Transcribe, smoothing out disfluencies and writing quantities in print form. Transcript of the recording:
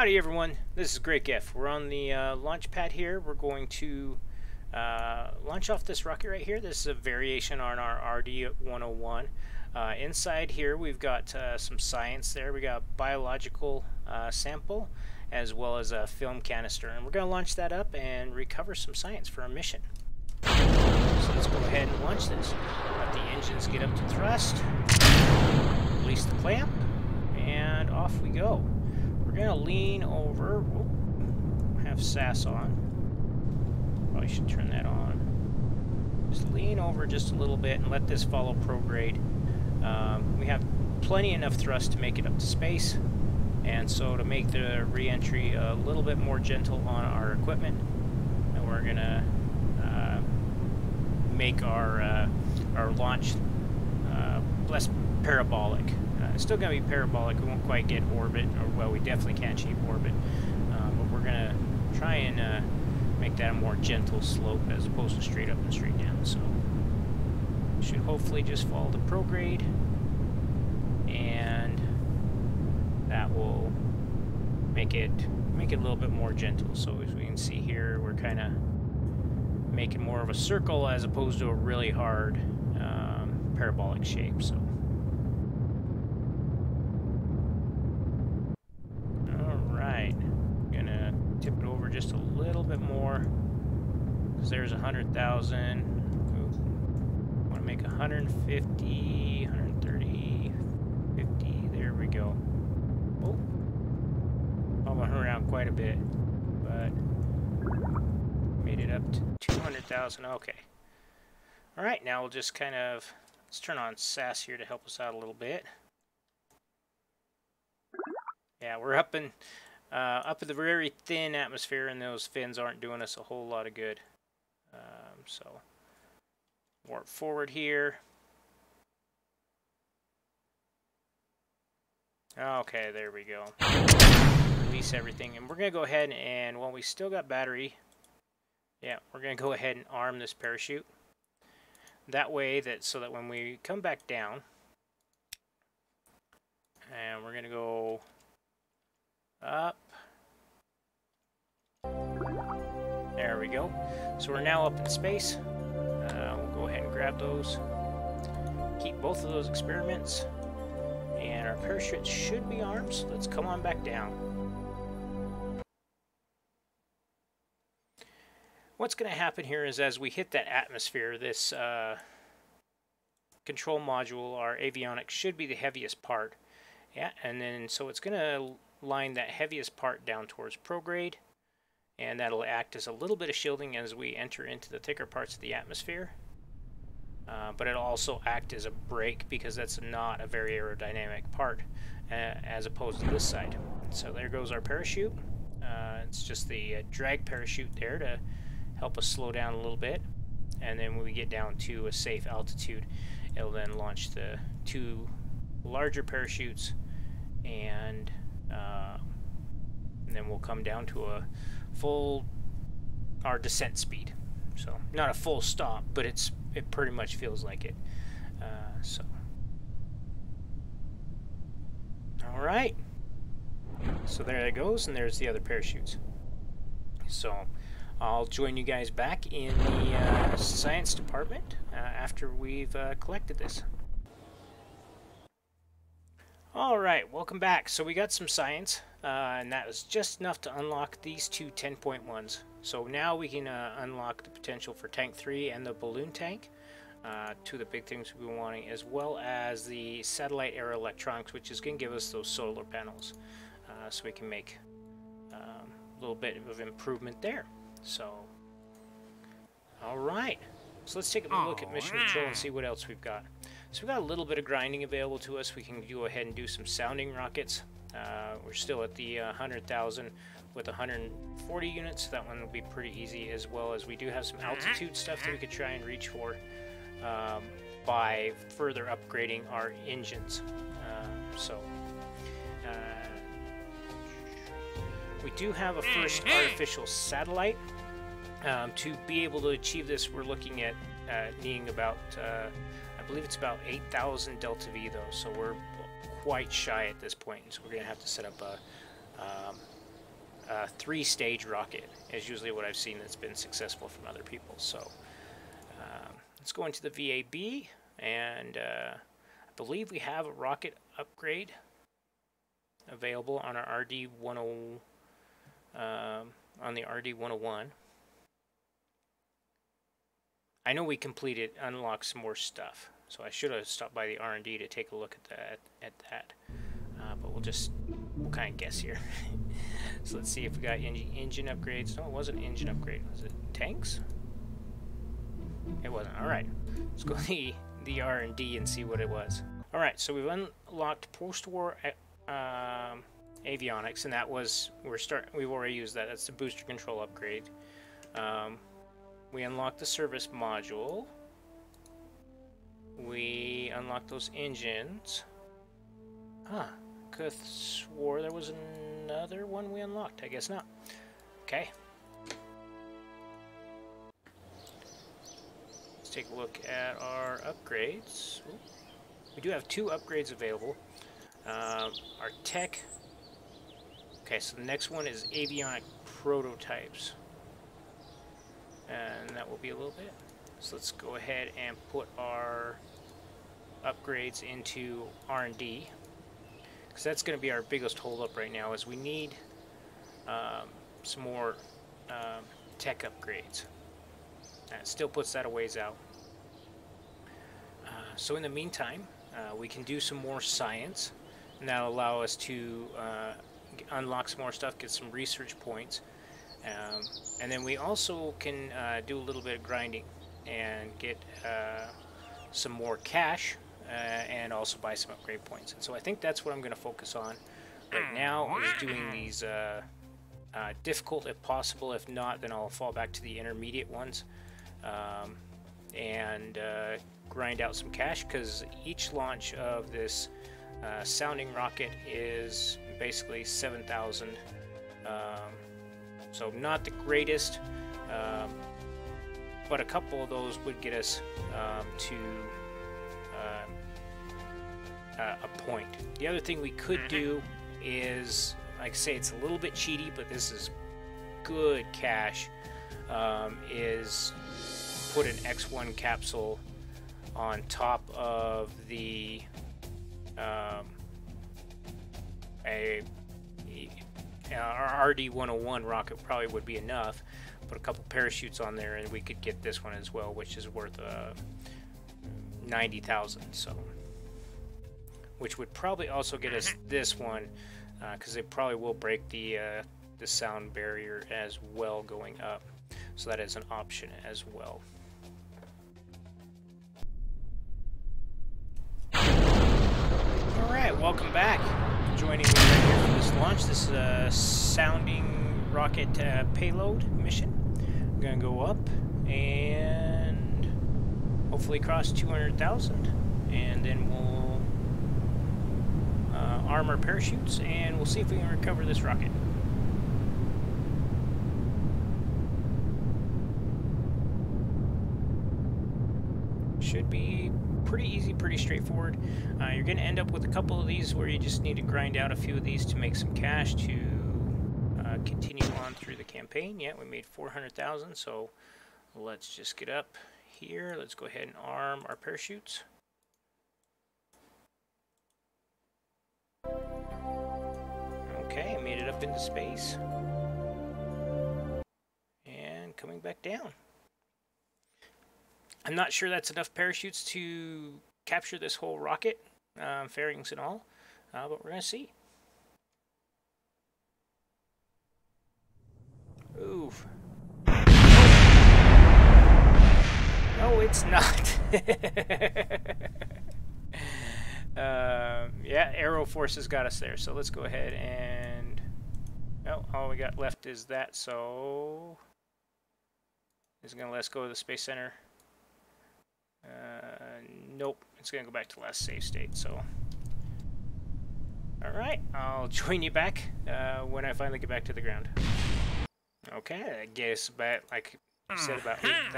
Howdy everyone, this is Grakef. We're on the launch pad here. We're going to launch off this rocket right here. This is a variation on our RD101. Inside here we've got some science there. We got a biological sample as well as a film canister, and we're going to launch that up and recover some science for our mission. So let's go ahead and launch this. Let the engines get up to thrust, release the clamp, and off we go. We're going to lean over, have SAS on, probably should turn that on. Just lean over just a little bit and let this follow prograde. We have plenty enough thrust to make it up to space, and so to make the re-entry a little bit more gentle on our equipment, and we're going to make our launch less parabolic. It's still going to be parabolic. We won't quite get orbit, or well, we definitely can't achieve orbit, but we're going to try and make that a more gentle slope as opposed to straight up and straight down. So should hopefully just follow the prograde, and that will make it a little bit more gentle. So as we can see here, we're kind of making more of a circle as opposed to a really hard parabolic shape. So tip it over just a little bit more, because there's 100,000. Want to make 150, 130, 50. There we go. Oh, I went around quite a bit, but made it up to 200,000. Okay. All right, now we'll just kind of let's turn on SAS here to help us out a little bit. Yeah, we're up in the very thin atmosphere, and those fins aren't doing us a whole lot of good. So warp forward here. Okay, there we go. Release everything, and we're gonna go ahead and while we still got battery, yeah, we're gonna go ahead and arm this parachute. That way, so that when we come back down, and we're gonna go up. There we go. So we're now up in space. We'll go ahead and grab those. Keep both of those experiments. And our parachute should be armed, so let's come on back down. What's going to happen here is as we hit that atmosphere, this control module, our avionics, should be the heaviest part. Yeah, and then so it's going to line that heaviest part down towards prograde, and that'll act as a little bit of shielding as we enter into the thicker parts of the atmosphere, but it'll also act as a brake because that's not a very aerodynamic part as opposed to this side. So there goes our parachute. It's just the drag parachute there to help us slow down a little bit, and then when we get down to a safe altitude, it'll then launch the two larger parachutes, and then we'll come down to our descent speed. So not a full stop, but it pretty much feels like it. So all right, so there it goes, and there's the other parachutes. So I'll join you guys back in the science department after we've collected this. Alright, welcome back. So we got some science, and that was just enough to unlock these two 10.1s. So now we can unlock the potential for Tank 3 and the balloon tank, two of the big things we've been wanting, as well as the satellite air electronics, which is going to give us those solar panels, so we can make a little bit of improvement there. So, alright, so let's take a look at mission control and see what else we've got. So we've got a little bit of grinding available to us. We can go ahead and do some sounding rockets. We're still at the 100,000 with 140 units. So that one will be pretty easy, as well as we do have some altitude stuff that we could try and reach for by further upgrading our engines. We do have a first artificial satellite. To be able to achieve this, we're looking at needing about I believe it's about 8,000 delta V though, so we're quite shy at this point, so we're going to have to set up 3-stage rocket is usually what I've seen that's been successful from other people. So let's go into the VAB, and I believe we have a rocket upgrade available on our RD10 on the RD101. I know we completed unlock some more stuff, so I should have stopped by the R&D to take a look at that. But we'll kind of guess here. So let's see if we got engine upgrades. No, it wasn't an engine upgrade. Was it tanks? It wasn't. All right, let's go to the R&D and see what it was. All right, so we've unlocked post-war avionics, and that was we've already used that. That's the booster control upgrade. We unlocked the service module. We unlocked those engines. Huh. Could have swore there was another one we unlocked. I guess not. Okay. Let's take a look at our upgrades. Ooh. We do have 2 upgrades available. Our tech. Okay, so the next one is avionic prototypes. And that will be a little bit. So let's go ahead and put our upgrades into R&D, because that's going to be our biggest holdup right now. Is we need some more tech upgrades. And it still puts that a ways out. So in the meantime, we can do some more science, and that'll allow us to unlock some more stuff, get some research points. And then we also can do a little bit of grinding and get some more cash and also buy some upgrade points. And so I think that's what I'm going to focus on right now, is doing these difficult if possible. If not, then I'll fall back to the intermediate ones and grind out some cash, because each launch of this sounding rocket is basically 7,000. So not the greatest, but a couple of those would get us to a point. The other thing we could do is, like I say, it's a little bit cheaty, but this is good cash, is put an X1 capsule on top of the our RD101 rocket probably would be enough. Put a couple parachutes on there, and we could get this one as well, which is worth 90,000. So, which would probably also get us this one, because it probably will break the sound barrier as well going up. So that is an option as well. All right, welcome back. Joining me right here for this launch. This is a sounding rocket payload mission. I'm gonna go up and hopefully cross 200,000, and then we'll arm our parachutes, and we'll see if we can recover this rocket. Should be pretty easy, pretty straightforward. You're going to end up with a couple of these where you just need to grind out a few of these to make some cash to continue on through the campaign. Yeah, we made 400,000, so let's just get up here. Let's go ahead and arm our parachutes. Okay, I made it up into space. And coming back down. I'm not sure that's enough parachutes to capture this whole rocket, fairings and all, but we're going to see. Oof. No, it's not. Yeah, Aero Forces got us there, so let's go ahead and... Oh, all we got left is that, so... It's going to let us go to the Space Center. Nope, it's gonna go back to last save state. So, all right, I'll join you back when I finally get back to the ground. Okay, I guess about, like I said, about 8,000.